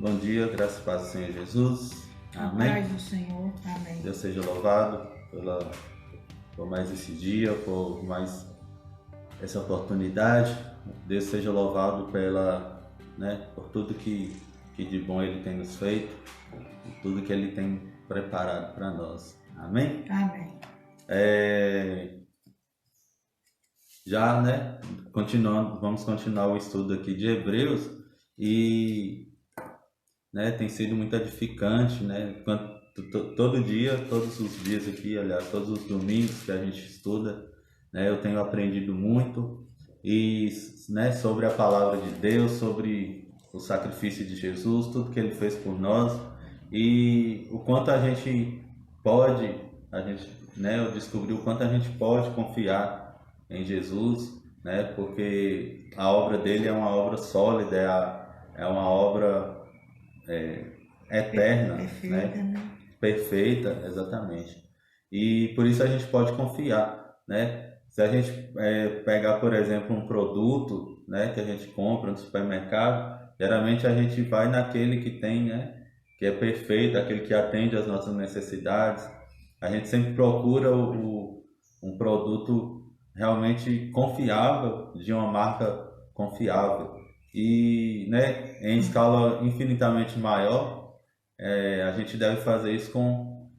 Bom dia, graças e paz do Senhor Jesus. Amém. A paz do Senhor. Amém. Deus seja louvado por mais esse dia, por mais essa oportunidade. Deus seja louvado por tudo que de bom Ele tem nos feito, e tudo que Ele tem preparado para nós. Amém? Amém. Vamos continuar o estudo aqui de Hebreus e tem sido muito edificante, todo dia, todos os dias aqui, aliás, todos os domingos que a gente estuda, eu tenho aprendido muito e sobre a palavra de Deus, sobre o sacrifício de Jesus, tudo que Ele fez por nós e o quanto a gente pode, eu descobri o quanto a gente pode confiar em Jesus, porque a obra dele é uma obra sólida, é uma obra eterna, Perfeita, perfeita, exatamente. E por isso a gente pode confiar, Se a gente pegar, por exemplo, um produto, que a gente compra no supermercado, geralmente a gente vai naquele que tem, que é perfeito, aquele que atende às nossas necessidades. A gente sempre procura um produto realmente confiável, de uma marca confiável. E em escala infinitamente maior, a gente deve fazer isso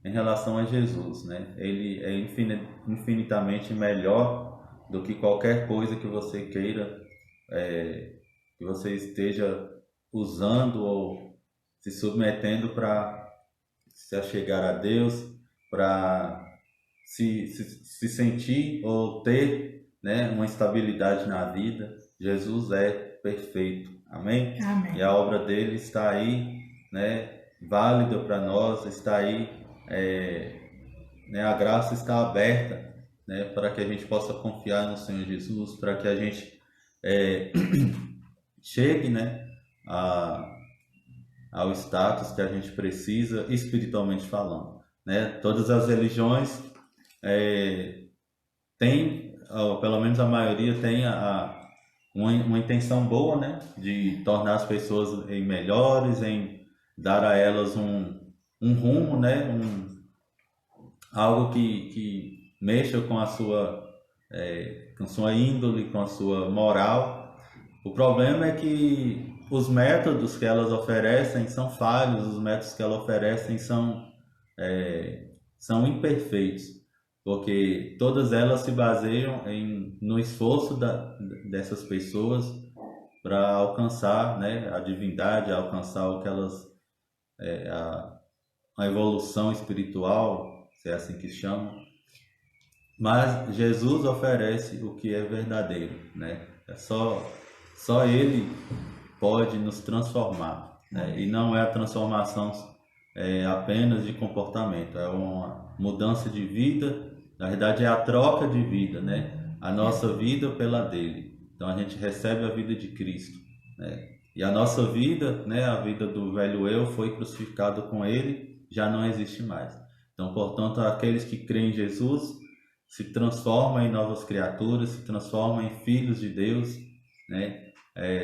em relação a Jesus. Ele é infinitamente melhor do que qualquer coisa que você queira, que você esteja usando ou se submetendo para se achegar a Deus, para se sentir ou ter uma estabilidade na vida. Jesus é perfeito, amém? Amém. E a obra dele está aí, válida para nós, está aí, a graça está aberta, para que a gente possa confiar no Senhor Jesus, para que a gente chegue, ao status que a gente precisa espiritualmente falando, Todas as religiões têm, ou pelo menos a maioria tem uma intenção boa, de tornar as pessoas melhores, em dar a elas um rumo, algo que mexa com a sua índole, com a sua moral. O problema é que os métodos que elas oferecem são falhos, os métodos que elas oferecem são imperfeitos, porque todas elas se baseiam no esforço dessas pessoas para alcançar, a divindade, alcançar o que elas, a evolução espiritual, se é assim que chamam. Mas Jesus oferece o que é verdadeiro, É só Ele pode nos transformar, E não é a transformação apenas de comportamento, é uma mudança de vida. Na verdade é a troca de vida, A nossa vida pela dele. Então a gente recebe a vida de Cristo, E a nossa vida, a vida do velho eu foi crucificado com ele, já não existe mais. Então, portanto, aqueles que creem em Jesus se transformam em novas criaturas, se transformam em filhos de Deus,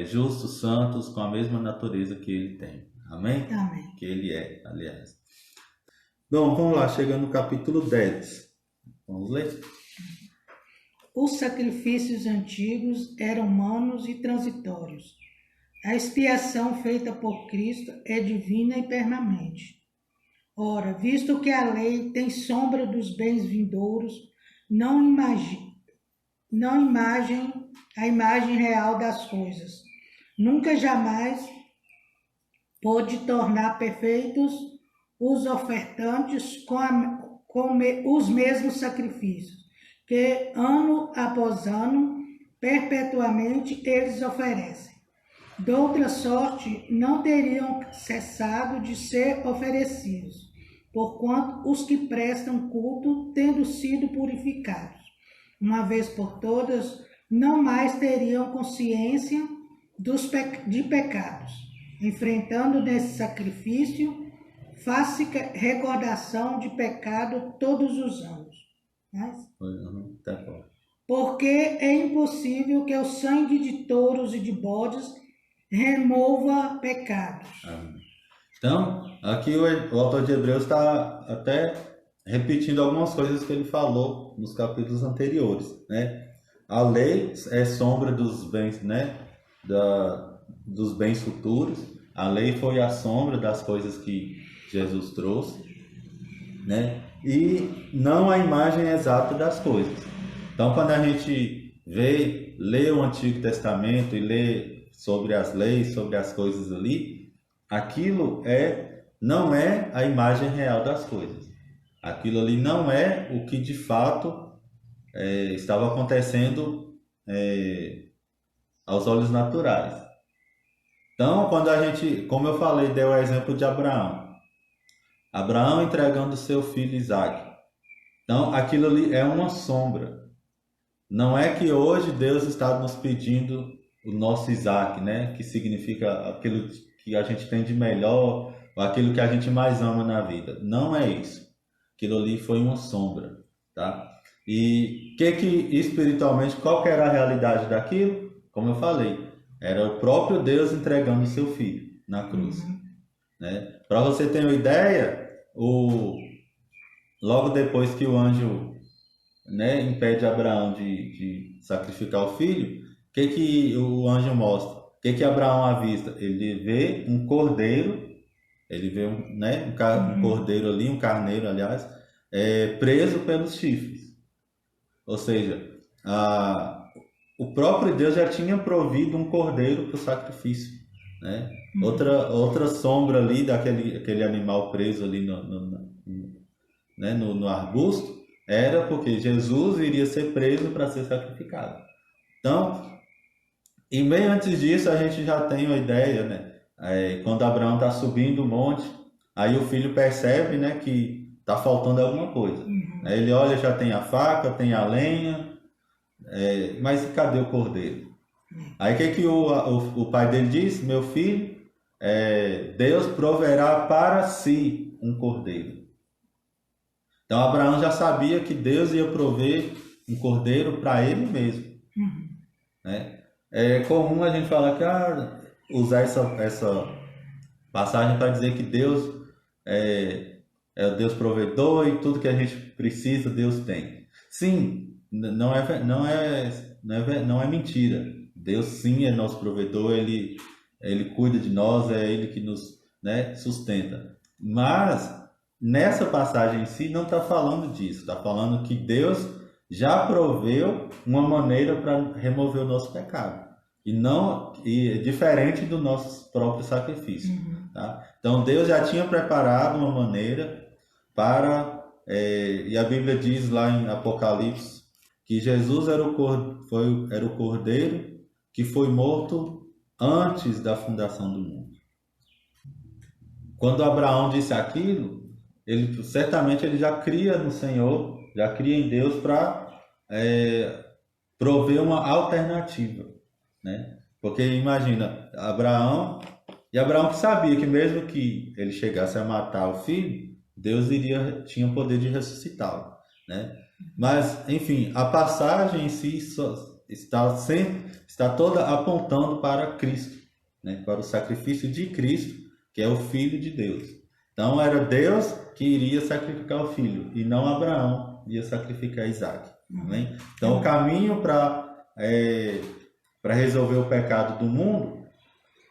justos, santos, com a mesma natureza que ele tem. Amém? Amém. Que ele é, aliás. Bom, vamos lá, chegando no capítulo 10. Vamos ler? Os sacrifícios antigos eram humanos e transitórios. A expiação feita por Cristo é divina e permanente. Ora, visto que a lei tem sombra dos bens vindouros, não a imagem real das coisas, nunca jamais pôde tornar perfeitos os ofertantes com os mesmos sacrifícios, que ano após ano, perpetuamente eles oferecem. De outra sorte, não teriam cessado de ser oferecidos, porquanto os que prestam culto, tendo sido purificados, uma vez por todas, não mais teriam consciência de pecados, enfrentando nesse sacrifício fácil recordação de pecado todos os anos. Tá bom. Porque é impossível que o sangue de touros e de bodes remova pecados. Amém. Então, aqui o autor de Hebreus está até repetindo algumas coisas que ele falou nos capítulos anteriores, né? A lei é sombra dos bens, né? Dos bens futuros. A lei foi a sombra das coisas que Jesus trouxe, né? E não a imagem exata das coisas. Então, quando a gente lê o Antigo Testamento e lê sobre as leis, sobre as coisas ali, aquilo não é a imagem real das coisas. Aquilo ali não é o que de fato estava acontecendo aos olhos naturais. Então, quando a gente, como eu falei, deu o exemplo de Abraão. Abraão entregando seu filho Isaque. Então, aquilo ali é uma sombra. Não é que hoje Deus está nos pedindo o nosso Isaac, né? Que significa aquilo que a gente tem de melhor, ou aquilo que a gente mais ama na vida. Não é isso. Aquilo ali foi uma sombra, tá? E que espiritualmente, qual que era a realidade daquilo? Como eu falei, era o próprio Deus entregando o seu filho na cruz, né? Para você ter uma ideia, logo depois que o anjo, né, impede Abraão de sacrificar o filho, o que o anjo mostra? O que Abraão avista? Ele vê um cordeiro, ele vê um cordeiro ali, um carneiro, aliás, preso pelos chifres. Ou seja, o próprio Deus já tinha provido um cordeiro para o sacrifício, né? Outra sombra ali daquele animal preso ali no arbusto, era porque Jesus iria ser preso para ser sacrificado. Então, e bem antes disso, a gente já tem uma ideia, né? Quando Abraão está subindo o monte, aí o filho percebe, né, que está faltando alguma coisa. Ele olha, já tem a faca, tem a lenha, mas cadê o cordeiro? Aí o que o pai dele diz? Meu filho, Deus proverá para si um cordeiro. Então Abraão já sabia que Deus ia prover um cordeiro para ele mesmo, né? É comum a gente falar que usar essa passagem para dizer que Deus é o Deus provedor e tudo que a gente precisa Deus tem. Sim, não é mentira. Deus sim é nosso provedor, ele cuida de nós, é ele que nos, né, sustenta. Mas nessa passagem em si não está falando disso, está falando que Deus já proveu uma maneira para remover o nosso pecado e diferente do nosso próprio sacrifício, tá? Então Deus já tinha preparado uma maneira e a Bíblia diz lá em Apocalipse que Jesus era o cordeiro que foi morto antes da fundação do mundo. Quando Abraão disse aquilo, certamente ele já cria no Senhor, já cria em Deus para prover uma alternativa, né? Porque imagina, Abraão que sabia que mesmo que ele chegasse a matar o filho, Deus tinha o poder de ressuscitá-lo, né? Mas, enfim, a passagem em si está toda apontando para Cristo, né? Para o sacrifício de Cristo, que é o Filho de Deus. Então era Deus que iria sacrificar o filho e não Abraão ia sacrificar Isaac. Amém? Então o caminho para resolver o pecado do mundo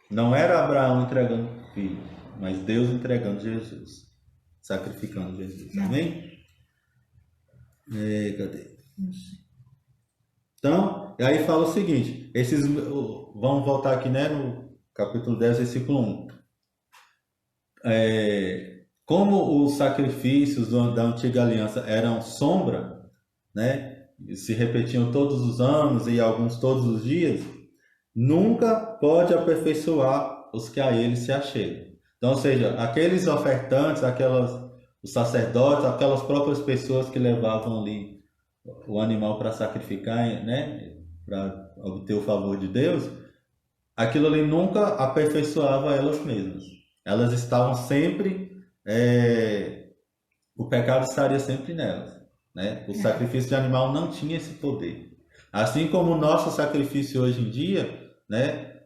não era Abraão entregando o filho, mas Deus entregando Jesus, sacrificando Jesus. Amém? Cadê? Então, e aí fala o seguinte, vamos voltar aqui, né, no capítulo 10, versículo 1. Como os sacrifícios da antiga aliança eram sombra, né, se repetiam todos os anos e alguns todos os dias, nunca pode aperfeiçoar os que a ele se achegam. Então, ou seja, aqueles ofertantes, os sacerdotes, aquelas próprias pessoas que levavam ali o animal para sacrificar, né, para obter o favor de Deus, aquilo ali nunca aperfeiçoava elas mesmas. Elas estavam sempre, o pecado estaria sempre nelas, né? O sacrifício de animal não tinha esse poder. Assim como o nosso sacrifício hoje em dia, né?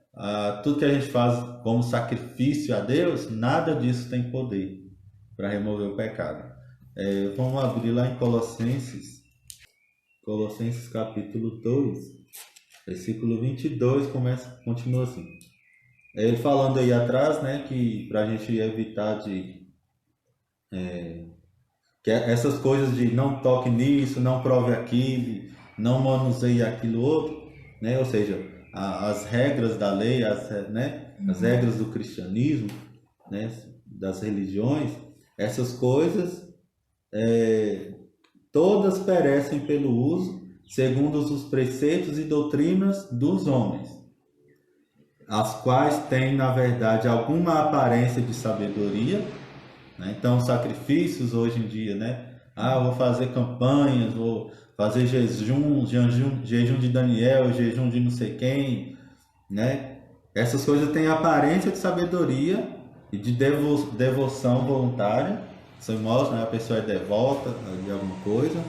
tudo que a gente faz como sacrifício a Deus, nada disso tem poder para remover o pecado. Vamos abrir lá em Colossenses capítulo 2, versículo 22, continua assim. Ele falando aí atrás, né, que para a gente evitar que essas coisas de não toque nisso, não prove aquilo, não manuseie aquilo outro, né, ou seja, as regras da lei, as regras do cristianismo, né, das religiões, essas coisas todas perecem pelo uso, segundo os preceitos e doutrinas dos homens, as quais têm, na verdade, alguma aparência de sabedoria, né? Então, sacrifícios hoje em dia, né? Vou fazer campanhas, vou fazer jejum de Daniel, jejum de não sei quem, né? Essas coisas têm aparência de sabedoria e de devoção voluntária. Isso mostra, né? A pessoa é devota de alguma coisa.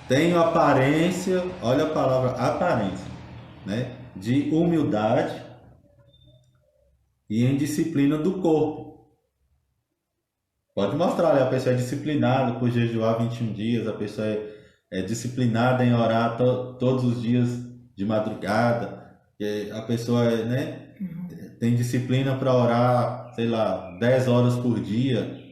Tem aparência, olha a palavra aparência, né? De humildade e em disciplina do corpo. Pode mostrar, né? A pessoa é disciplinada por jejuar 21 dias, a pessoa é disciplinada em orar todos os dias de madrugada, a pessoa tem disciplina para orar, sei lá, 10 horas por dia,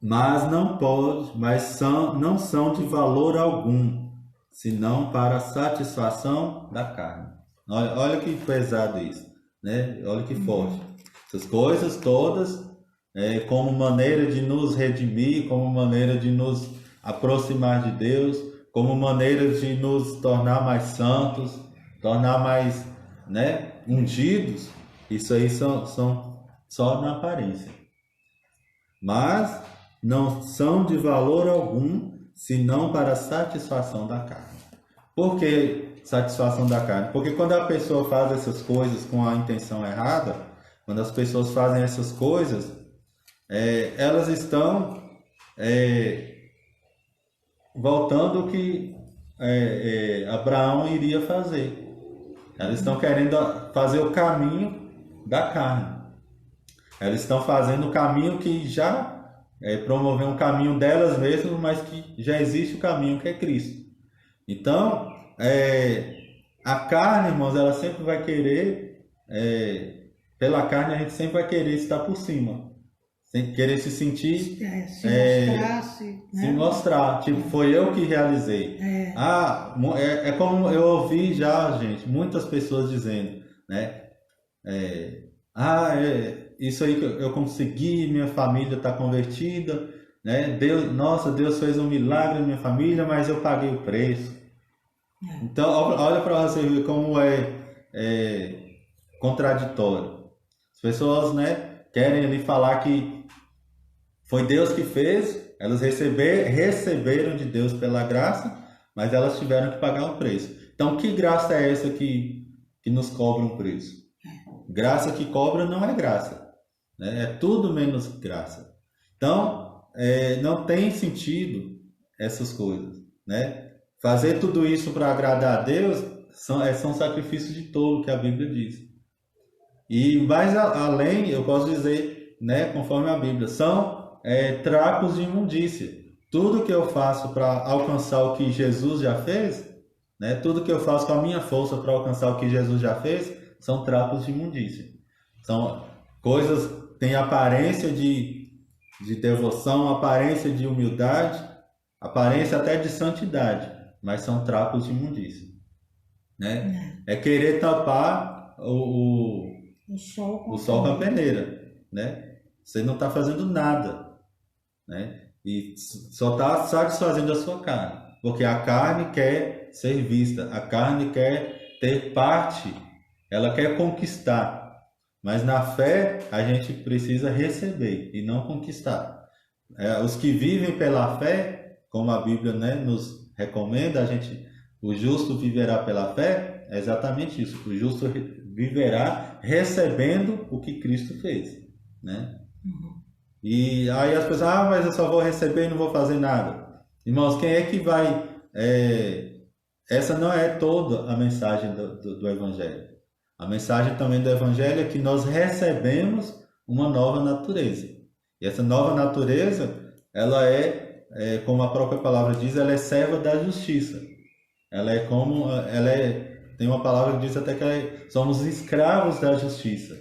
mas não são de valor algum, senão para a satisfação da carne. Olha que pesado isso, né? Olha que forte. Essas coisas todas, como maneira de nos redimir, como maneira de nos aproximar de Deus, como maneira de nos tornar mais santos, tornar mais, né, ungidos, isso aí são só na aparência. Mas não são de valor algum, senão para a satisfação da carne. Por que satisfação da carne? Porque quando a pessoa faz essas coisas com a intenção errada, quando as pessoas fazem essas coisas, elas estão voltando ao que Abraão iria fazer. Elas estão querendo fazer o caminho da carne. Elas estão fazendo o caminho que já promover um caminho delas mesmas, mas que já existe o caminho que é Cristo. Então, a carne, irmãos, ela sempre vai querer, pela carne a gente sempre vai querer estar por cima, sem querer se sentir, se mostrar, tipo, foi eu que realizei. É como eu ouvi já, gente, muitas pessoas dizendo, né? Isso aí que eu consegui, minha família está convertida, né? Deus fez um milagre na minha família, mas eu paguei o preço. Então, olha para você ver como é contraditório. As pessoas, né, querem ali falar que foi Deus que fez, elas receberam de Deus pela graça, mas elas tiveram que pagar um preço. Então, que graça é essa que nos cobra um preço? Graça que cobra não é graça, né? É tudo menos graça. Então, não tem sentido essas coisas, né? Fazer tudo isso para agradar a Deus são sacrifícios de tolo, que a Bíblia diz. E mais além, eu posso dizer, né, conforme a Bíblia, são trapos de imundícia. Tudo que eu faço para alcançar o que Jesus já fez, né, tudo que eu faço com a minha força para alcançar o que Jesus já fez, são trapos de imundícia. São coisas, têm aparência de devoção, aparência de humildade, aparência até de santidade, mas são trapos de imundícia, né? É querer tapar o sol com a peneira, né? Você não está fazendo nada, né? E só está satisfazendo a sua carne, porque a carne quer ser vista, a carne quer ter parte, ela quer conquistar, mas na fé a gente precisa receber e não conquistar. Os que vivem pela fé, como a Bíblia, né, nos recomenda, o justo viverá pela fé, é exatamente isso. O justo viverá recebendo o que Cristo fez, né? E aí as pessoas, mas eu só vou receber e não vou fazer nada. Irmãos, quem é que vai... essa não é toda a mensagem do Evangelho. A mensagem também do Evangelho é que nós recebemos uma nova natureza. E essa nova natureza, ela como a própria palavra diz, ela é serva da justiça. Tem uma palavra que diz até que somos escravos da justiça.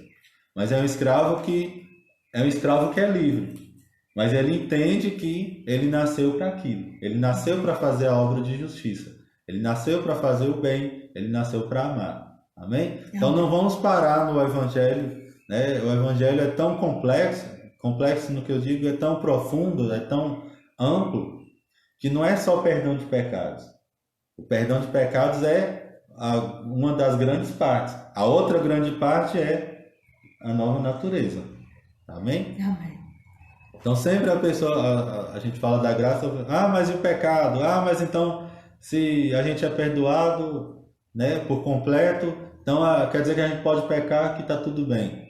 Mas é um escravo que é livre. Mas ele entende que ele nasceu para aquilo. Ele nasceu para fazer a obra de justiça. Ele nasceu para fazer o bem. Ele nasceu para amar. Amém? Então não vamos parar no Evangelho, né? O Evangelho é tão complexo no que eu digo, é tão profundo, é tão amplo, que não é só perdão de pecados. O perdão de pecados é uma das grandes partes. A outra grande parte é a nova natureza. Amém? Amém. Então sempre a gente fala da graça, mas e o pecado? Mas então se a gente é perdoado, né, por completo, então quer dizer que a gente pode pecar, que está tudo bem.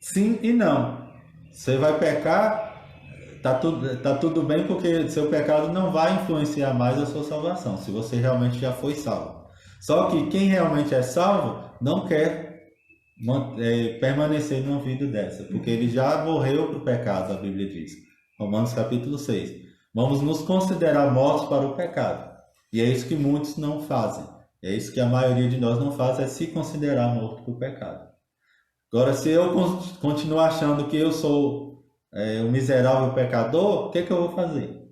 Sim e não. Você vai pecar, tá tudo bem, porque seu pecado não vai influenciar mais a sua salvação, se você realmente já foi salvo. Só que quem realmente é salvo não quer permanecer numa vida dessa, porque ele já morreu para o pecado, a Bíblia diz. Romanos capítulo 6. Vamos nos considerar mortos para o pecado. E é isso que muitos não fazem. É isso que a maioria de nós não faz, é se considerar morto para o pecado. Agora, se eu continuar achando que eu sou um miserável pecador, o que eu vou fazer?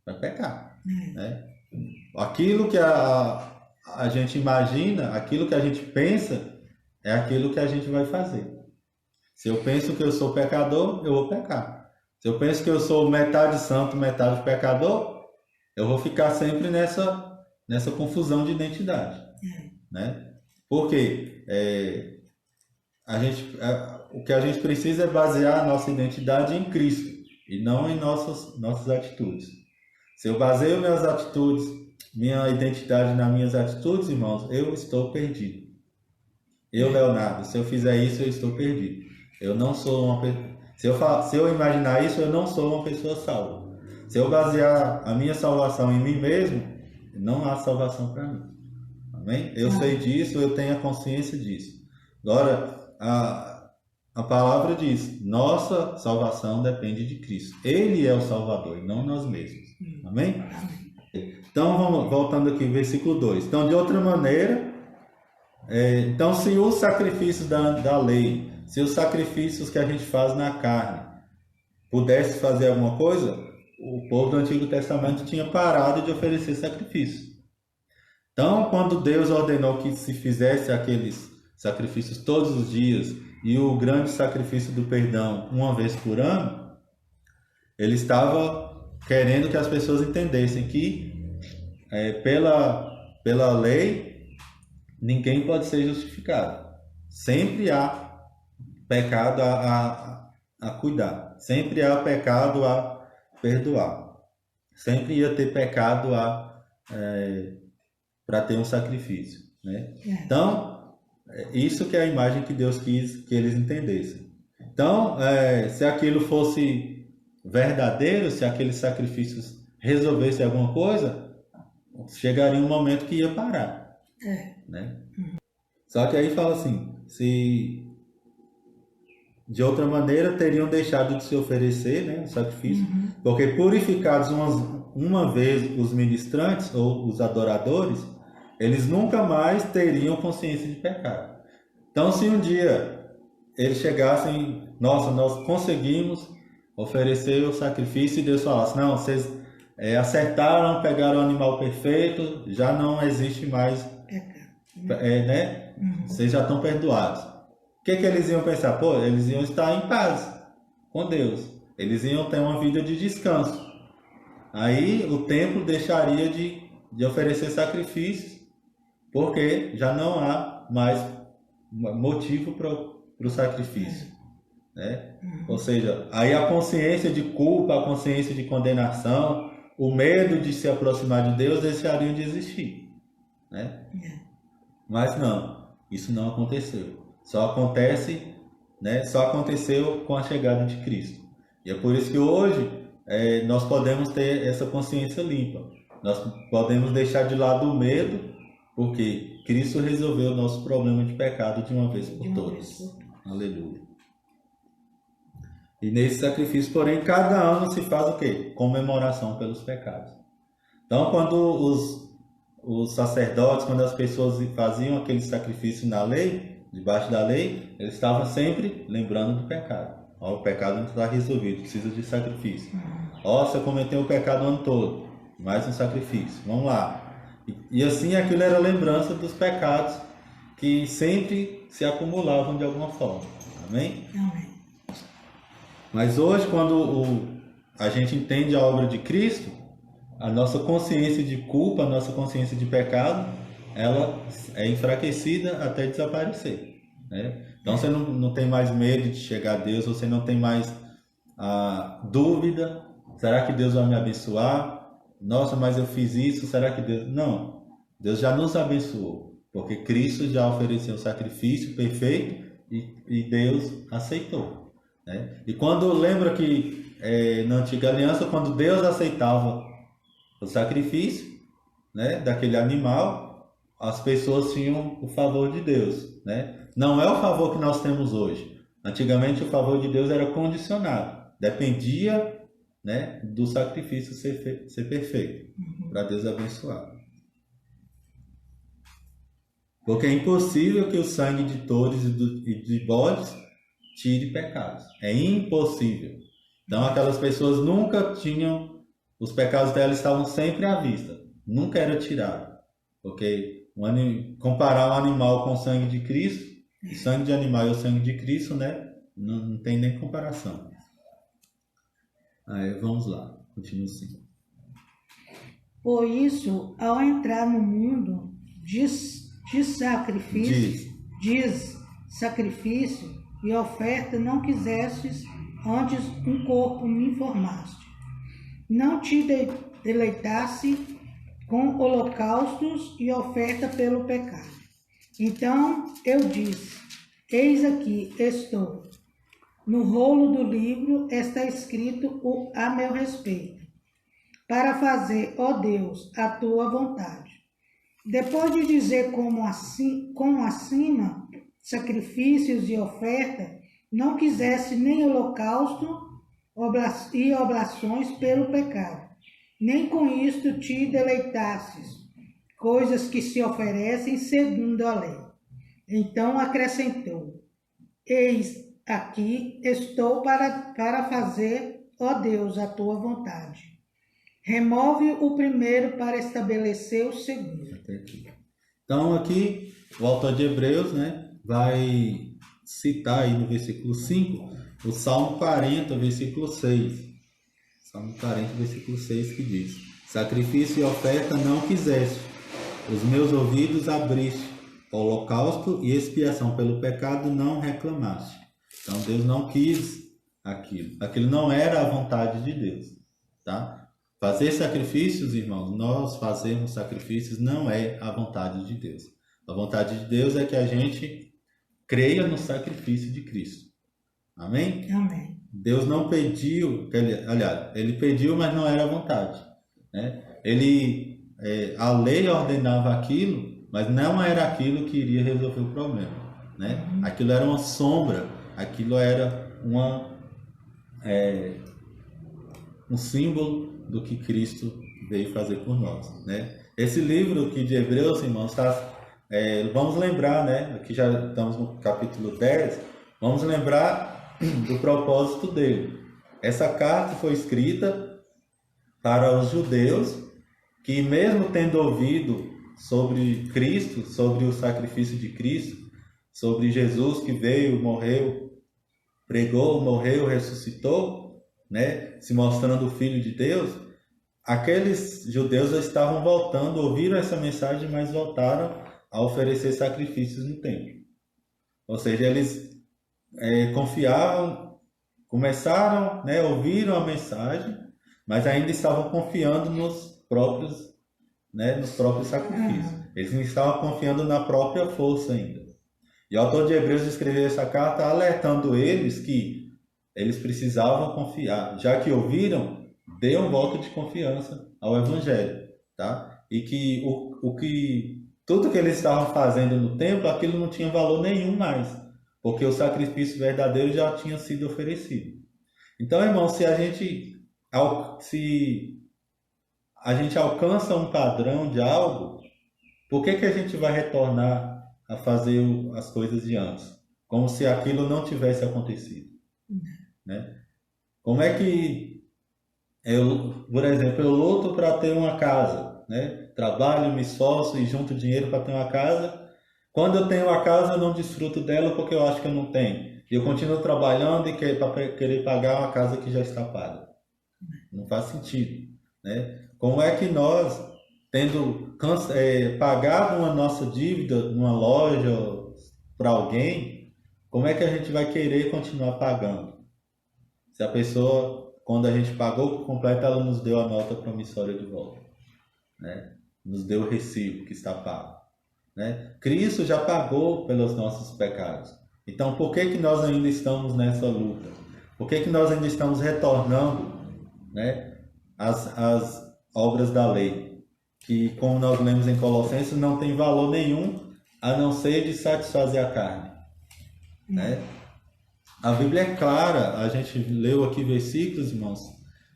Vai pecar. Né? Aquilo que a gente imagina, aquilo que a gente pensa, é aquilo que a gente vai fazer. Se eu penso que eu sou pecador, eu vou pecar. Se eu penso que eu sou metade santo, metade pecador, eu vou ficar sempre nessa confusão de identidade. Né? Porque o que a gente precisa é basear a nossa identidade em Cristo e não em nossas atitudes. Se eu baseio minhas atitudes, minha identidade nas minhas atitudes, irmãos, eu estou perdido. Eu, Leonardo, se eu fizer isso, eu estou perdido. Eu não sou uma pessoa. Se eu imaginar isso, eu não sou uma pessoa salva. Se eu basear a minha salvação em mim mesmo, não há salvação para mim. Amém? Eu sei disso, eu tenho a consciência disso. Agora, a palavra diz: nossa salvação depende de Cristo. Ele é o Salvador e não nós mesmos. Amém? Então, vamos voltando aqui, versículo 2. Então, de outra maneira, então, se os sacrifícios da lei, se os sacrifícios que a gente faz na carne pudesse fazer alguma coisa, o povo do Antigo Testamento tinha parado de oferecer sacrifícios. Então, quando Deus ordenou que se fizesse aqueles sacrifícios todos os dias e o grande sacrifício do perdão uma vez por ano, ele estava querendo que as pessoas entendessem que pela lei ninguém pode ser justificado. Sempre há pecado a cuidar. Sempre há pecado a perdoar. Sempre ia ter pecado para ter um sacrifício. Né? Então, isso que é a imagem que Deus quis que eles entendessem. Então, se aquilo fosse verdadeiro, se aqueles sacrifícios resolvessem alguma coisa, chegaria um momento que ia parar. Né? Só que aí fala assim: se de outra maneira teriam deixado de se oferecer, né, o sacrifício, porque purificados uma vez os ministrantes ou os adoradores, eles nunca mais teriam consciência de pecado. Então, se um dia eles chegassem, nossa, nós conseguimos oferecer o sacrifício, e Deus falasse: não, vocês acertaram, pegaram o animal perfeito, já não existe mais né? Vocês já estão perdoados. O que eles iam pensar? Eles iam estar em paz com Deus. Eles iam ter uma vida de descanso. Aí o templo deixaria de oferecer sacrifícios, porque já não há mais motivo para o sacrifício. Né? Ou seja, aí a consciência de culpa, a consciência de condenação, o medo de se aproximar de Deus deixariam de existir. Né? Mas não, isso não aconteceu. Só aconteceu com a chegada de Cristo. E é por isso que hoje nós podemos ter essa consciência limpa. Nós podemos deixar de lado o medo Porque Cristo resolveu o nosso problema de pecado de uma vez por De uma todas. vez por todas. Aleluia. E nesse sacrifício, porém, cada ano se faz o quê? Comemoração pelos pecados. Então, quando os sacerdotes, quando as pessoas faziam aquele sacrifício na lei, debaixo da lei, eles estavam sempre lembrando do pecado. Ó, o pecado não está resolvido, precisa de sacrifício. Ó, você cometeu o pecado o ano todo, mais um sacrifício. Vamos lá. E assim aquilo era lembrança dos pecados que sempre se acumulavam de alguma forma. Amém? Amém. Mas hoje, quando a gente entende a obra de Cristo, a nossa consciência de culpa, a nossa consciência de pecado, ela é enfraquecida até desaparecer, né? Então você não tem mais medo de chegar a Deus, você não tem mais a dúvida, será que Deus vai me abençoar? Nossa, mas eu fiz isso, será que Deus... Não, Deus já nos abençoou, porque Cristo já ofereceu o sacrifício perfeito e Deus aceitou, né? E quando lembra que na antiga aliança, quando Deus aceitava o sacrifício, né, daquele animal, as pessoas tinham o favor de Deus, né? Não é o favor que nós temos hoje. Antigamente o favor de Deus era condicionado, dependia, né, do sacrifício ser perfeito, para Deus abençoar. Porque é impossível que o sangue de touros e de bodes tire pecados. É impossível. Então aquelas pessoas nunca tinham, os pecados delas estavam sempre à vista, nunca era tirado. Porque comparar um animal com o sangue de Cristo, o sangue de animal e o sangue de Cristo, né, não tem nem comparação. Aí vamos lá, continua assim. Por isso, ao entrar no mundo de sacrifício, diz sacrifício e oferta não quisestes, antes um corpo me formaste. Não te deleitasse com holocaustos e oferta pelo pecado. Então eu disse, eis aqui estou. No rolo do livro está escrito a meu respeito, para fazer, ó Deus, a tua vontade. Depois de dizer como acima, sacrifícios e oferta, não quisesse nem holocausto e oblações pelo pecado, nem com isto te deleitasses, coisas que se oferecem segundo a lei. Então acrescentou, eis aqui estou para fazer, ó Deus, a tua vontade. Remove o primeiro para estabelecer o segundo. Então aqui o autor de Hebreus, né, vai citar aí no versículo 5 o Salmo 40, versículo 6. Salmo 40, versículo 6, que diz: sacrifício e oferta não quiseste, os meus ouvidos abriste, holocausto e expiação pelo pecado não reclamaste. Então Deus não quis aquilo não era a vontade de Deus, tá? Fazer sacrifícios, irmãos, nós fazemos sacrifícios não é a vontade de Deus. A vontade de Deus é que a gente creia no sacrifício de Cristo. Amém? Amém. Deus não pediu, aliás, ele pediu, mas não era a vontade, né? A lei ordenava aquilo, mas não era aquilo que iria resolver o problema, né? Aquilo era uma sombra, aquilo era um símbolo do que Cristo veio fazer por nós, né? Esse livro aqui de Hebreus, irmãos, vamos lembrar, né? Aqui já estamos no capítulo 10, vamos lembrar do propósito dele. Essa carta foi escrita para os judeus que, mesmo tendo ouvido sobre Cristo, sobre o sacrifício de Cristo, sobre Jesus que veio, morreu, pregou, morreu, ressuscitou, né, se mostrando o Filho de Deus, aqueles judeus já estavam voltando, ouviram essa mensagem, mas voltaram a oferecer sacrifícios no templo. Ou seja, eles confiavam, começaram, né, ouviram a mensagem, mas ainda estavam confiando nos próprios sacrifícios. Eles não estavam confiando na própria força ainda. E o autor de Hebreus escreveu essa carta alertando eles que eles precisavam confiar. Já que ouviram, dê um voto de confiança ao Evangelho, tá? E que o que tudo que eles estavam fazendo no templo, aquilo não tinha valor nenhum mais, porque o sacrifício verdadeiro já tinha sido oferecido. Então, irmão, se a gente alcança um padrão de algo, por que a gente vai retornar a fazer as coisas de antes? Como se aquilo não tivesse acontecido, né? Como é que por exemplo, eu luto para ter uma casa, né? Trabalho, me esforço e junto dinheiro para ter uma casa. Quando eu tenho a casa, eu não desfruto dela porque eu acho que eu não tenho. E eu continuo trabalhando e para querer pagar uma casa que já está paga. Não faz sentido, né? Como é que nós, tendo pagado uma nossa dívida numa loja para alguém, como é que a gente vai querer continuar pagando? Se a pessoa, quando a gente pagou por completo, ela nos deu a nota promissória de volta, né? Nos deu o recibo que está pago, né? Cristo já pagou pelos nossos pecados. Então, por que nós ainda estamos nessa luta? Por que nós ainda estamos retornando, né, as obras da lei? Que, como nós lemos em Colossenses, não tem valor nenhum a não ser de satisfazer a carne, né? A Bíblia é clara, a gente leu aqui versículos, irmãos,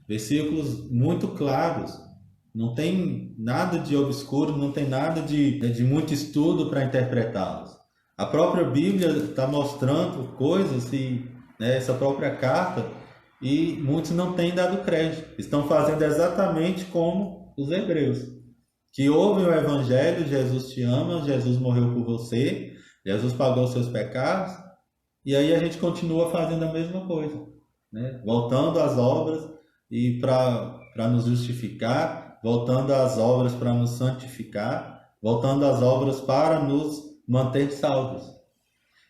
versículos muito claros. Não tem nada de obscuro, não tem nada de muito estudo para interpretá-los. A própria Bíblia está mostrando coisas, né, essa própria carta, e muitos não têm dado crédito. Estão fazendo exatamente como os hebreus, que ouvem o Evangelho: Jesus te ama, Jesus morreu por você, Jesus pagou os seus pecados, e aí a gente continua fazendo a mesma coisa, né? Voltando às obras e para nos justificar, voltando às obras para nos santificar, voltando às obras para nos manter salvos.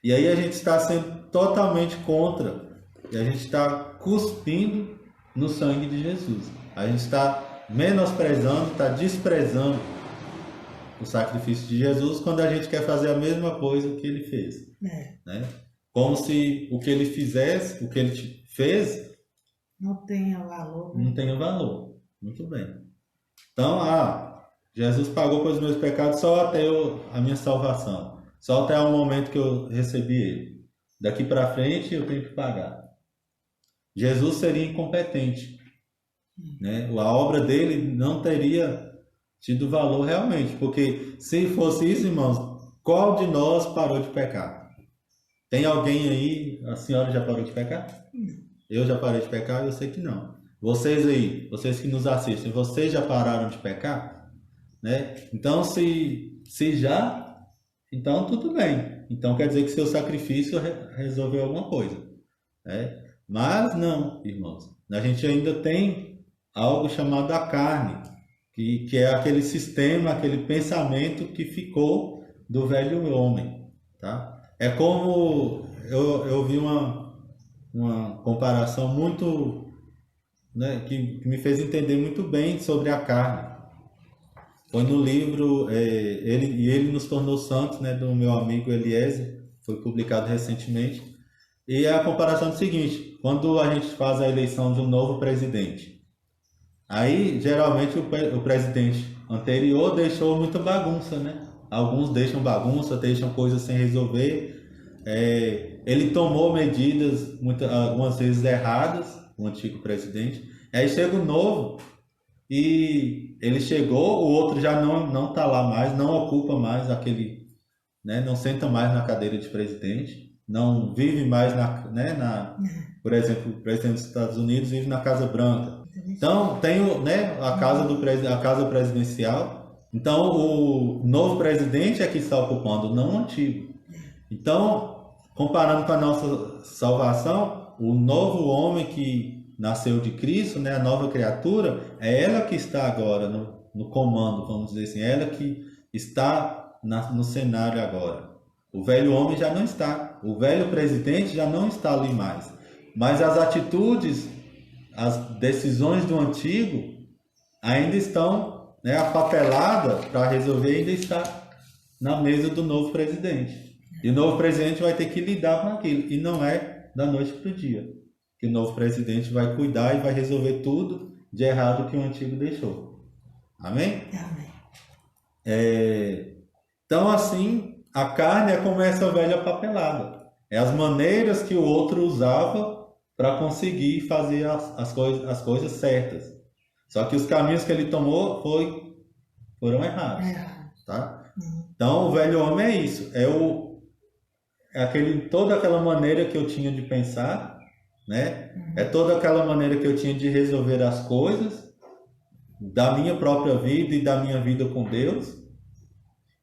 E aí a gente está sendo totalmente contra, e a gente está cuspindo no sangue de Jesus. A gente está menosprezando, está desprezando o sacrifício de Jesus quando a gente quer fazer a mesma coisa que ele fez, né? Como se o que ele fizesse, o que ele fez, não tenha valor, né? Não tenha valor. Muito bem. Então, Jesus pagou pelos meus pecados só até a minha salvação. Só até o momento que eu recebi ele. Daqui para frente eu tenho que pagar. Jesus seria incompetente, né? A obra dele não teria tido valor realmente. Porque se fosse isso, irmãos, qual de nós parou de pecar? Tem alguém aí, a senhora já parou de pecar? Eu já parei de pecar? Eu sei que não. Vocês aí, vocês que nos assistem, vocês já pararam de pecar? Né? Então, se já, então tudo bem. Então quer dizer que seu sacrifício resolveu alguma coisa, né? Mas não, irmãos. A gente ainda tem algo chamado a carne, que é aquele sistema, aquele pensamento que ficou do velho homem, tá? É como eu vi uma comparação muito, né, que me fez entender muito bem sobre a carne. Foi no livro ele nos tornou santos, né, do meu amigo Eliezer, foi publicado recentemente. E a comparação é o seguinte: quando a gente faz a eleição de um novo presidente, aí geralmente o presidente anterior deixou muita bagunça, né? Alguns deixam bagunça, deixam coisas sem resolver. Ele tomou medidas algumas vezes erradas, o antigo presidente. Aí chega o novo e ele chegou, o outro já não está lá mais, não ocupa mais aquele, né, não senta mais na cadeira de presidente, não vive mais por exemplo, o presidente dos Estados Unidos vive na Casa Branca. Então tem a casa presidencial. Então o novo presidente é que está ocupando, não o antigo. Então, comparando com a nossa salvação, o novo homem que nasceu de Cristo, né, a nova criatura, é ela que está agora no comando, vamos dizer assim, ela que está no cenário agora. O velho homem já não está, o velho presidente já não está ali mais. Mas as atitudes, as decisões do antigo ainda estão, né, a papelada para resolver ainda está na mesa do novo presidente. E o novo presidente vai ter que lidar com aquilo. E não é da noite para o dia. Que o novo presidente vai cuidar e vai resolver tudo de errado que o antigo deixou. Amém? Amém. Então, assim, a carne é como essa velha papelada. É as maneiras que o outro usava para conseguir fazer as coisas certas. Só que os caminhos que ele tomou foram errados, tá? Então, o velho homem é isso. Toda aquela maneira que eu tinha de pensar, né? É toda aquela maneira que eu tinha de resolver as coisas da minha própria vida e da minha vida com Deus,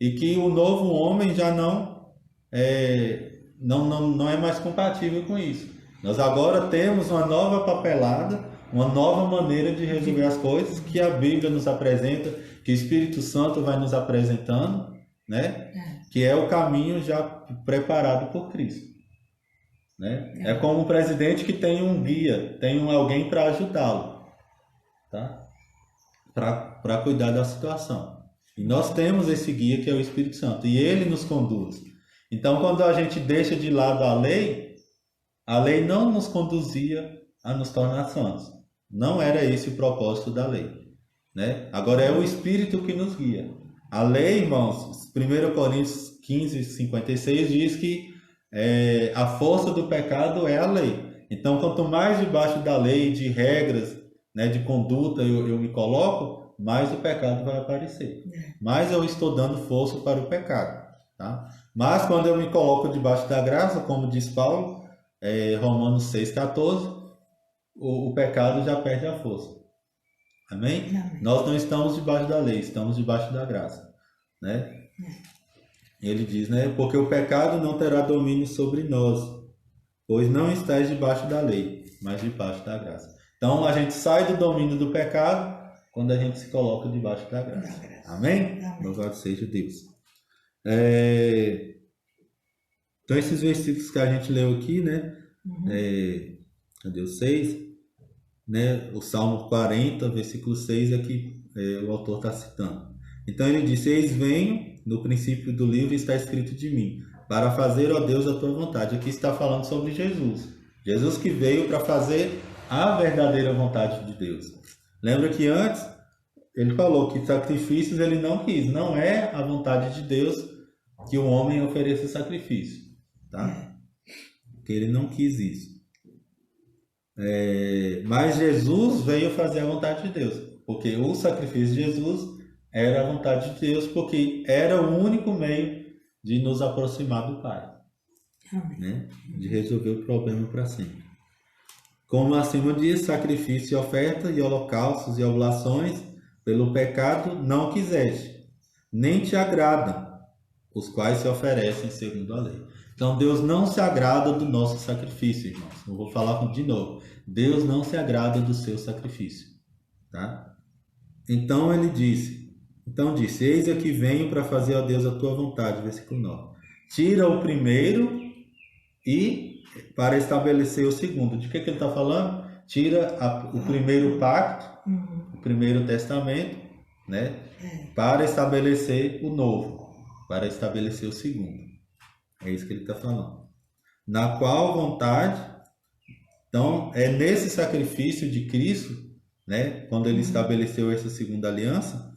e que o novo homem já não é mais compatível com isso. Nós agora temos uma nova papelada, uma nova maneira de resolver as coisas que a Bíblia nos apresenta, que o Espírito Santo vai nos apresentando, né? Que é o caminho já preparado por Cristo. Né? É como um presidente que tem um guia, tem alguém para ajudá-lo, tá? Para cuidar da situação. E nós temos esse guia que é o Espírito Santo, e ele nos conduz. Então, quando a gente deixa de lado a lei não nos conduzia a nos tornar santos. Não era esse o propósito da lei. Né? Agora é o Espírito que nos guia. A lei, irmãos, 1 Coríntios 15, 56 diz que a força do pecado é a lei. Então, quanto mais debaixo da lei, de regras, né, de conduta eu me coloco, mais o pecado vai aparecer. Mais eu estou dando força para o pecado. Tá? Mas quando eu me coloco debaixo da graça, como diz Paulo, Romanos 6,14, o pecado já perde a força. Amém? Amém? Nós não estamos debaixo da lei, estamos debaixo da graça. Né? Ele diz, né? Porque o pecado não terá domínio sobre nós, pois não estáis debaixo da lei, mas debaixo da graça. Então a gente sai do domínio do pecado quando a gente se coloca debaixo da graça. Amém? Louvado seja Deus. Então esses versículos que a gente leu aqui, né? Cadê o 6? Né? O Salmo 40, versículo 6 é que o autor está citando. Então ele disse: eis venho, no princípio do livro está escrito de mim, para fazer, ó Deus, a tua vontade. Aqui está falando sobre Jesus. Jesus que veio para fazer a verdadeira vontade de Deus. Lembra que antes ele falou que sacrifícios ele não quis. Não é a vontade de Deus que o homem ofereça sacrifício. Tá? Porque ele não quis isso. Mas Jesus veio fazer a vontade de Deus. Porque o sacrifício de Jesus era a vontade de Deus, porque era o único meio de nos aproximar do Pai. Né? De resolver o problema para sempre. Como acima diz, sacrifício e oferta, e holocaustos e oblações, pelo pecado não quiseste, nem te agradam, os quais se oferecem segundo a lei. Então Deus não se agrada do nosso sacrifício, irmãos. Eu vou falar de novo. Deus não se agrada do seu sacrifício. Tá? Então ele disse, eis aqui venho para fazer, ó Deus, a tua vontade, versículo 9. Tira o primeiro e para estabelecer o segundo. De que ele está falando? Tira o primeiro pacto, o primeiro testamento, né? Para estabelecer o novo, para estabelecer o segundo. É isso que ele está falando. Na qual vontade, então, é nesse sacrifício de Cristo, né? Quando ele estabeleceu essa segunda aliança,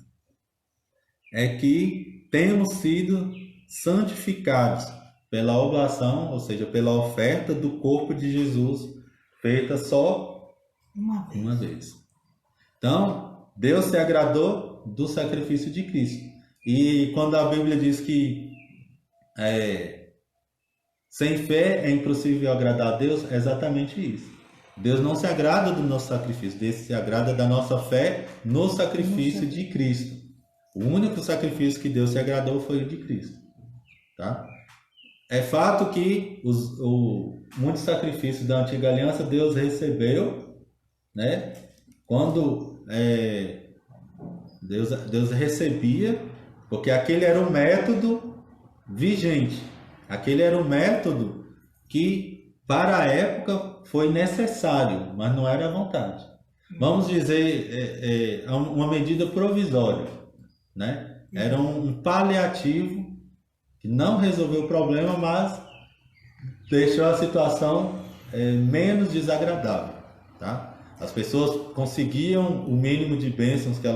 é que temos sido santificados pela oblação, ou seja, pela oferta do corpo de Jesus, feita só uma vez. Então, Deus se agradou do sacrifício de Cristo. E quando a Bíblia diz que sem fé é impossível agradar a Deus, é exatamente isso. Deus não se agrada do nosso sacrifício, Deus se agrada da nossa fé no sacrifício de Cristo. O único sacrifício que Deus se agradou foi o de Cristo. Tá? É fato que muitos sacrifícios da antiga aliança Deus recebeu, né? Quando Deus recebia, porque aquele era o método vigente, aquele era o método que para a época foi necessário, mas não era a vontade. Vamos dizer, uma medida provisória, né? Era um paliativo que não resolveu o problema, mas deixou a situação menos desagradável. Tá? As pessoas conseguiam o mínimo de bênçãos que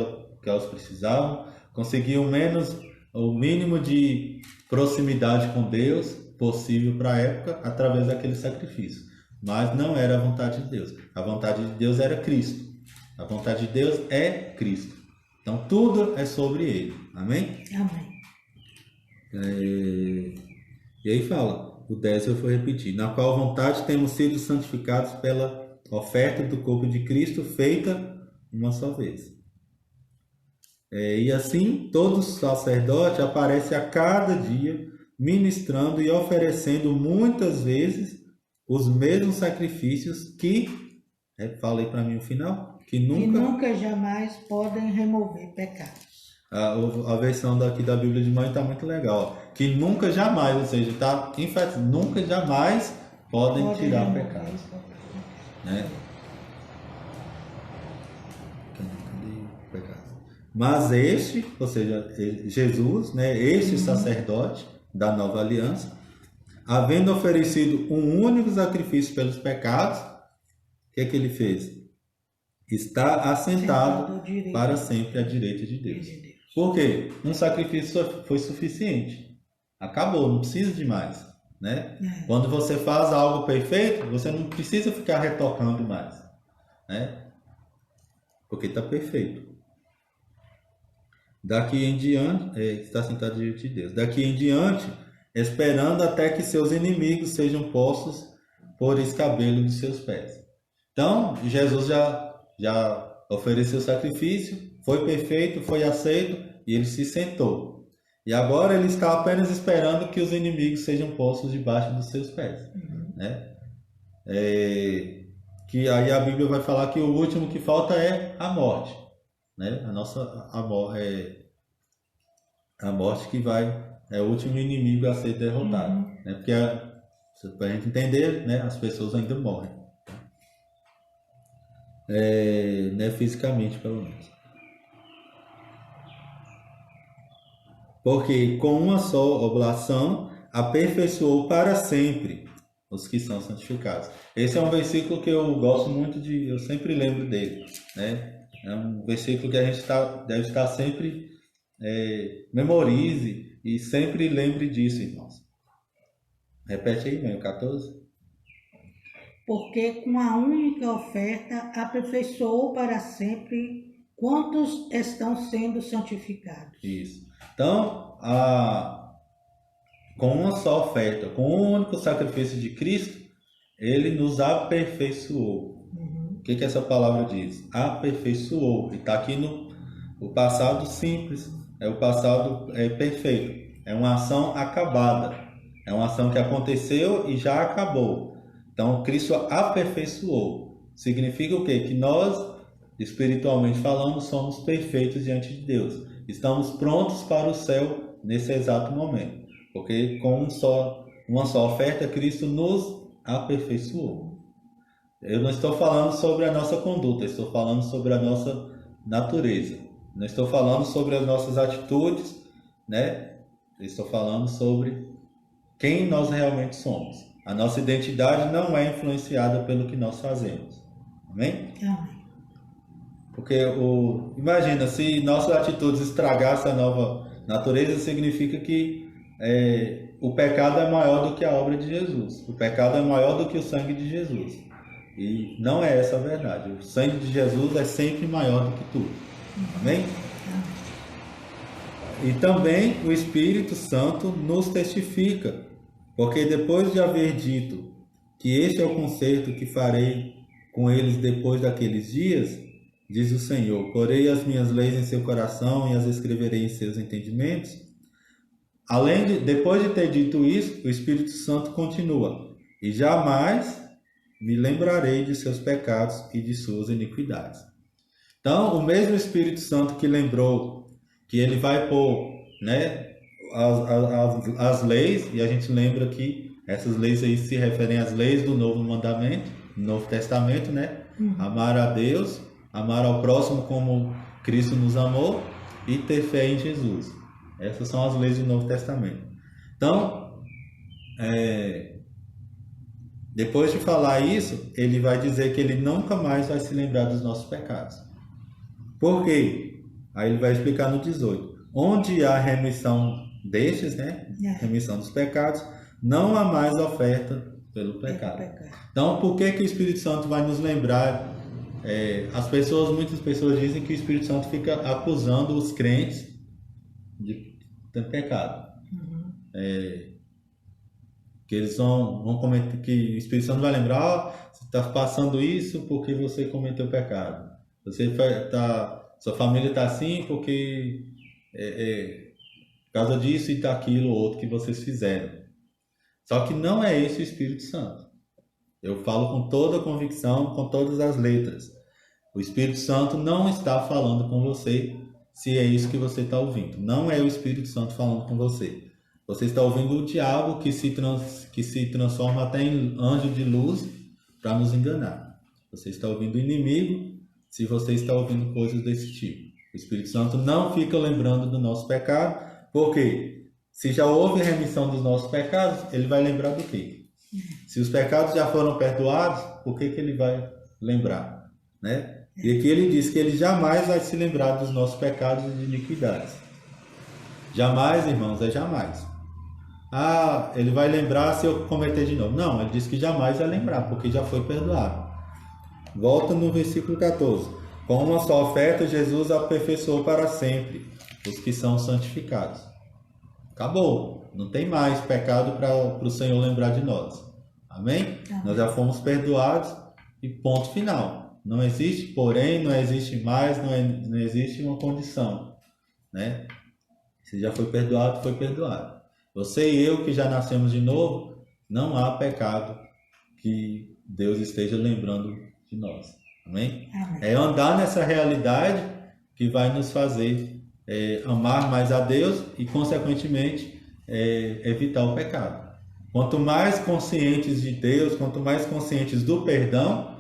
elas precisavam, conseguiam menos o mínimo de proximidade com Deus possível para a época através daquele sacrifício. Mas não era a vontade de Deus. A vontade de Deus era Cristo. A vontade de Deus é Cristo. Então tudo é sobre Ele. Amém? Amém. E aí fala, o 10 eu vou repetir. Na qual vontade temos sido santificados pela oferta do corpo de Cristo feita uma só vez. E assim, todo sacerdote aparece a cada dia, ministrando e oferecendo muitas vezes os mesmos sacrifícios que, falei para mim o final, que nunca jamais podem remover pecados. A versão daqui da Bíblia de Mãe está muito legal. Que nunca jamais, ou seja, está enfatizando, nunca jamais podem tirar pecados. Né? Mas este, ou seja, Jesus, né, este sacerdote da nova aliança, havendo oferecido um único sacrifício pelos pecados, o que é que ele fez? Está assentado para sempre à direita de Deus. Por quê? Um sacrifício foi suficiente. Acabou, não precisa de mais. Né? Quando você faz algo perfeito, você não precisa ficar retocando mais. Né? Porque está perfeito. Daqui em diante, está sentado diante de Deus. Daqui em diante, esperando até que seus inimigos sejam postos por escabelo de seus pés. Então, Jesus já ofereceu sacrifício, foi perfeito, foi aceito e ele se sentou. E agora ele está apenas esperando que os inimigos sejam postos debaixo dos seus pés. Né? Que aí a Bíblia vai falar que o último que falta é a morte. Né? A morte que é o último inimigo a ser derrotado. Né? Porque para a gente entender, né, as pessoas ainda morrem. Né, fisicamente, pelo menos. Porque com uma só oblação aperfeiçoou para sempre os que são santificados. Esse é um versículo que eu gosto muito eu sempre lembro dele, né? É um versículo que a gente deve estar sempre, memorize e sempre lembre disso, irmãos. Repete aí, meu 14. Porque com a única oferta aperfeiçoou para sempre quantos estão sendo santificados. Isso. Então, com uma só oferta, com o único sacrifício de Cristo, ele nos aperfeiçoou. O que essa palavra diz? Aperfeiçoou. E está aqui no passado simples, é o passado perfeito. É uma ação acabada. É uma ação que aconteceu e já acabou. Então, Cristo aperfeiçoou. Significa o quê? Que nós, espiritualmente falando, somos perfeitos diante de Deus. Estamos prontos para o céu nesse exato momento. Porque com uma só oferta, Cristo nos aperfeiçoou. Eu não estou falando sobre a nossa conduta, estou falando sobre a nossa natureza. Não estou falando sobre as nossas atitudes, né? Estou falando sobre quem nós realmente somos. A nossa identidade não é influenciada pelo que nós fazemos. Amém? Amém. Porque imagina, se nossas atitudes estragassem a nova natureza, significa que o pecado é maior do que a obra de Jesus. O pecado é maior do que o sangue de Jesus. E não é essa a verdade. O sangue de Jesus é sempre maior do que tudo. Amém? E também o Espírito Santo nos testifica, porque depois de haver dito que este é o concerto que farei com eles depois daqueles dias, diz o Senhor, porei as minhas leis em seu coração e as escreverei em seus entendimentos. Depois de ter dito isso, o Espírito Santo continua, e jamais me lembrarei de seus pecados e de suas iniquidades. Então, o mesmo Espírito Santo que lembrou que ele vai pôr, né, as leis, e a gente lembra que essas leis aí se referem às leis do Novo Mandamento, no Novo Testamento, né? Amar a Deus, amar ao próximo como Cristo nos amou e ter fé em Jesus. Essas são as leis do Novo Testamento. Então, depois de falar isso, ele vai dizer que ele nunca mais vai se lembrar dos nossos pecados. Por quê? Aí ele vai explicar no 18. onde há remissão destes, né? Remissão dos pecados, não há mais oferta pelo pecado. Então, por que que o Espírito Santo vai nos lembrar? Muitas pessoas dizem que o Espírito Santo fica acusando os crentes de ter pecado. Que eles vão cometer, que o Espírito Santo vai lembrar, você está passando isso porque você cometeu pecado. Sua família está assim porque por causa disso e daquilo outro que vocês fizeram. Só que não é esse o Espírito Santo. Eu falo com toda a convicção, com todas as letras. O Espírito Santo não está falando com você, se é isso que você está ouvindo. Não é o Espírito Santo falando com você. Você está ouvindo o diabo que se transforma até em anjo de luz para nos enganar. Você está ouvindo o inimigo se você está ouvindo coisas desse tipo. O Espírito Santo não fica lembrando do nosso pecado, porque se já houve remissão dos nossos pecados, ele vai lembrar do quê? Se os pecados já foram perdoados, por que ele vai lembrar? Né? E aqui ele diz que ele jamais vai se lembrar dos nossos pecados e de iniquidades. Jamais, irmãos, é jamais. Ele vai lembrar se eu cometer de novo. Não, ele diz que jamais vai lembrar, porque já foi perdoado. Volta no versículo 14. Com uma só oferta, Jesus aperfeiçoou para sempre os que são santificados. Acabou. Não tem mais pecado para o Senhor lembrar de nós. Amém? Nós já fomos perdoados e ponto final. Não existe porém, não existe mais, não existe uma condição. Né? Se já foi perdoado, foi perdoado. Você e eu que já nascemos de novo, não há pecado que Deus esteja lembrando de nós. Amém? Amém. É andar nessa realidade que vai nos fazer amar mais a Deus e, consequentemente, evitar o pecado. Quanto mais conscientes de Deus, quanto mais conscientes do perdão,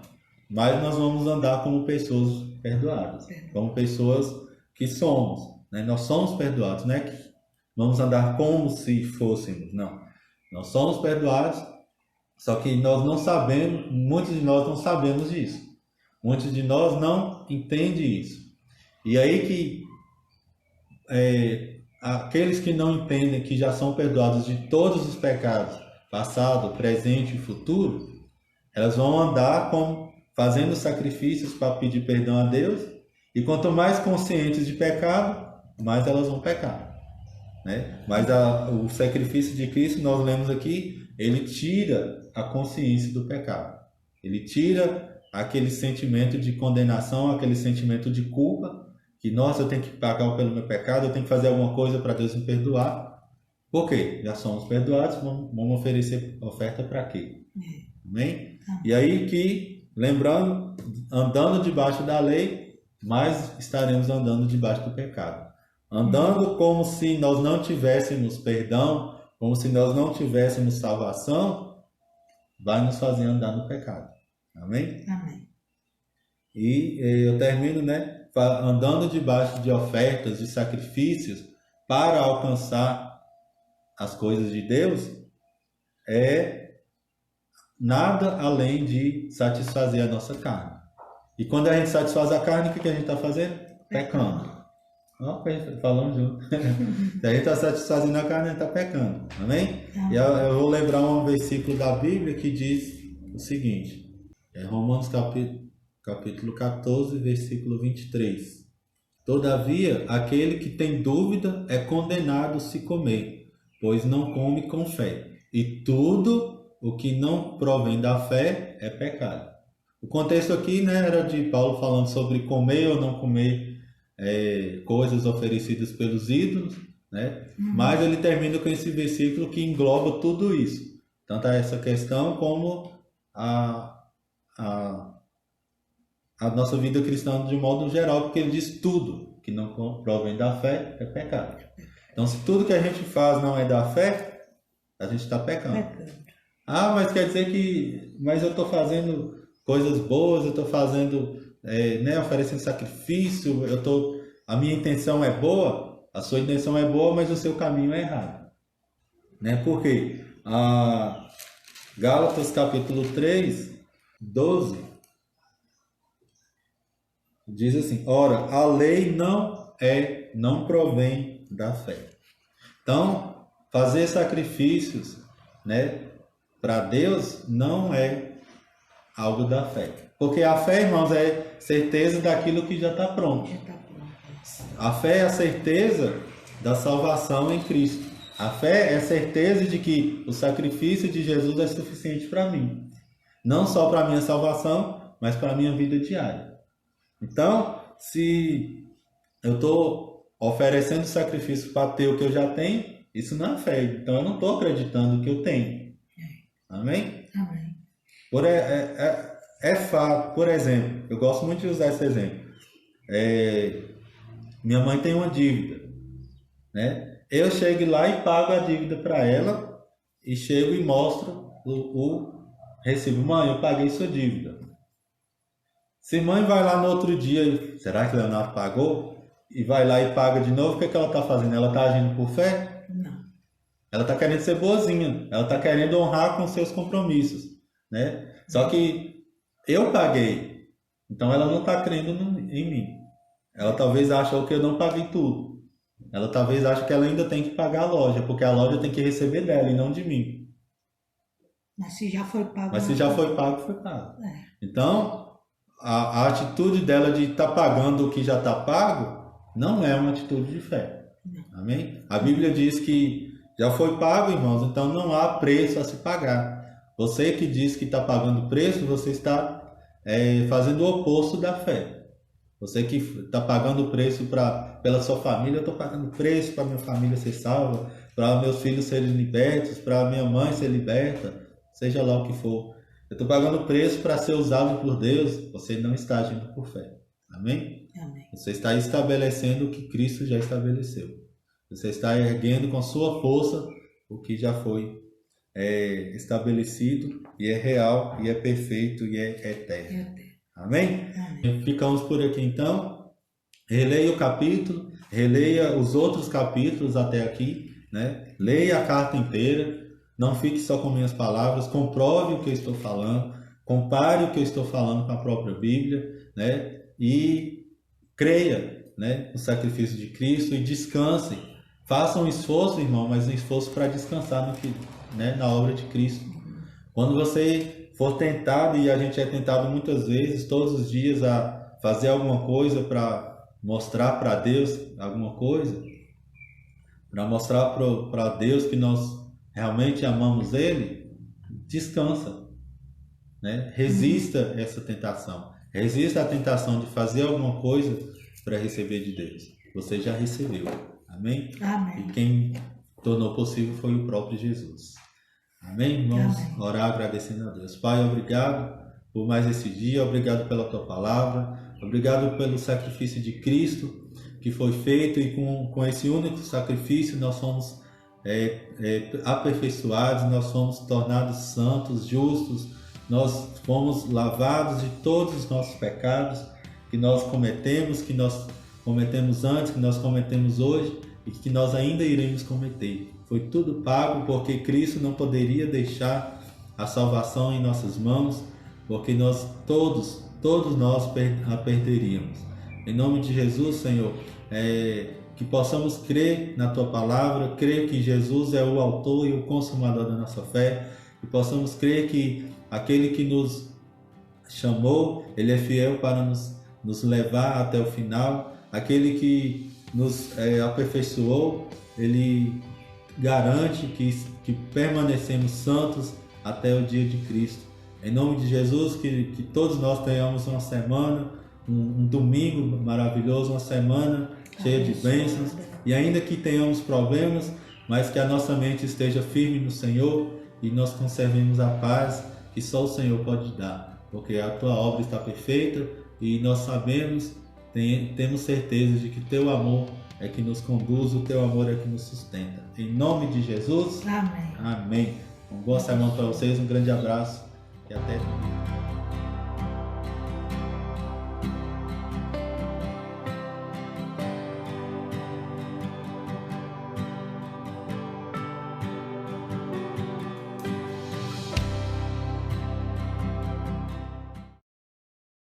mais nós vamos andar como pessoas perdoadas, como pessoas que somos. Né? Nós somos perdoados, não é que vamos andar como se fôssemos, não. Nós somos perdoados, só que nós não sabemos, muitos de nós não sabemos disso. Muitos de nós não entendem isso. E aí que aqueles que não entendem que já são perdoados de todos os pecados, passado, presente e futuro, elas vão andar fazendo sacrifícios para pedir perdão a Deus, e quanto mais conscientes de pecado, mais elas vão pecar. Né? Mas o sacrifício de Cristo, nós lemos aqui, ele tira a consciência do pecado. Ele tira aquele sentimento de condenação, aquele sentimento de culpa, que, nossa, eu tenho que pagar pelo meu pecado, eu tenho que fazer alguma coisa para Deus me perdoar. Por quê? Já somos perdoados, vamos oferecer oferta para quê? Amém? E aí que, lembrando, andando debaixo da lei, mais estaremos andando debaixo do pecado. Andando como se nós não tivéssemos perdão, como se nós não tivéssemos salvação, vai nos fazer andar no pecado. Amém? Amém. E eu termino, né, andando debaixo de ofertas, de sacrifícios, para alcançar as coisas de Deus, nada além de satisfazer a nossa carne. E quando a gente satisfaz a carne, o que a gente está fazendo? Pecando. Falamos junto. Se a gente está satisfazendo a carne, a gente está pecando. Amém? E eu vou lembrar um versículo da Bíblia que diz o seguinte. Romanos capítulo 14, versículo 23. Todavia, aquele que tem dúvida é condenado se comer, pois não come com fé. E tudo o que não provém da fé é pecado. O contexto aqui, né, era de Paulo falando sobre comer ou não comer coisas oferecidas pelos ídolos, né? Mas ele termina com esse versículo que engloba tudo isso, tanto essa questão como a nossa vida cristã de modo geral, porque ele diz tudo que não provém da fé é pecado. Então, se tudo que a gente faz não é da fé, a gente está pecando. Mas quer dizer que eu estou fazendo coisas boas, eu estou fazendo oferecendo sacrifício, a minha intenção é boa, a sua intenção é boa, mas o seu caminho é errado. Né? Por quê? Gálatas capítulo 3, 12, diz assim: ora, a lei não é não provém da fé. Então, fazer sacrifícios, né, para Deus não é algo da fé. Porque a fé, irmãos, é certeza daquilo que já está pronto. Já está pronto. A fé é a certeza da salvação em Cristo. A fé é a certeza de que o sacrifício de Jesus é suficiente para mim. Não só para a minha salvação, mas para a minha vida diária. Então, se eu estou oferecendo sacrifício para ter o que eu já tenho, isso não é fé. Então, eu não estou acreditando que eu tenho. Amém? Amém. Fato. Por exemplo, eu gosto muito de usar esse exemplo. Minha mãe tem uma dívida, né? Eu chego lá e pago a dívida para ela e chego e mostro o recibo. Mãe, eu paguei sua dívida. Se mãe vai lá no outro dia, será que Leonardo pagou? E vai lá e paga de novo, o que é que ela está fazendo? Ela está agindo por fé? Não. Ela está querendo ser boazinha. Ela está querendo honrar com seus compromissos, né? Só que eu paguei. Então ela não está crendo em mim. Ela talvez ache que eu não paguei tudo. Ela talvez ache que ela ainda tem que pagar a loja, porque a loja tem que receber dela e não de mim. Mas se já foi pago... Mas se já foi pago, foi pago. É. Então, a atitude dela de estar pagando o que já está pago não é uma atitude de fé. Amém? A Bíblia diz que já foi pago, irmãos, então não há preço a se pagar. Você que diz que está pagando preço, você está fazendo o oposto da fé. Você que está pagando preço pela sua família, eu estou pagando preço para minha família ser salva, para meus filhos serem libertos, para minha mãe ser liberta, seja lá o que for. Eu estou pagando preço para ser usado por Deus. Você não está agindo por fé. Amém? Amém. Você está estabelecendo o que Cristo já estabeleceu. Você está erguendo com sua força o que já foi estabelecido e é real, e é perfeito, e é eterno. Amém? Amém. Ficamos por aqui então. Releia o capítulo, releia os outros capítulos até aqui, né? Leia a carta inteira, não fique só com minhas palavras, comprove o que eu estou falando, compare o que eu estou falando com a própria Bíblia, né? E creia, né, no sacrifício de Cristo e descanse. Faça um esforço, irmão, mas um esforço para descansar na obra de Cristo. Quando você for tentado, e a gente é tentado muitas vezes, todos os dias, a fazer alguma coisa para mostrar para Deus alguma coisa, para mostrar para Deus que nós realmente amamos Ele, descansa, né? Resista a essa tentação. Resista à tentação de fazer alguma coisa para receber de Deus. Você já recebeu. Amém? Amém. E quem tornou possível foi o próprio Jesus. Amém? Vamos orar agradecendo a Deus. Pai, obrigado por mais esse dia. Obrigado pela Tua palavra. Obrigado pelo sacrifício de Cristo que foi feito. E com esse único sacrifício nós somos aperfeiçoados. Nós somos tornados santos, justos. Nós fomos lavados de todos os nossos pecados que nós cometemos antes, que nós cometemos hoje e que nós ainda iremos cometer. Foi tudo pago porque Cristo não poderia deixar a salvação em nossas mãos, porque nós todos nós a perderíamos. Em nome de Jesus, Senhor, que possamos crer na Tua palavra, crer que Jesus é o autor e o consumador da nossa fé, que possamos crer que aquele que nos chamou, Ele é fiel para nos levar até o final. Aquele que nos aperfeiçoou, Ele garante que permanecemos santos até o dia de Cristo. Em nome de Jesus, que todos nós tenhamos uma semana, um domingo maravilhoso, uma semana cheia de bênçãos. E ainda que tenhamos problemas, mas que a nossa mente esteja firme no Senhor e nós conservemos a paz que só o Senhor pode dar. Porque a Tua obra está perfeita e nós sabemos, temos certeza de que Teu amor é que nos conduz, o Teu amor é que nos sustenta. Em nome de Jesus, Amém. amém. Uma boa semana para vocês, um grande abraço e até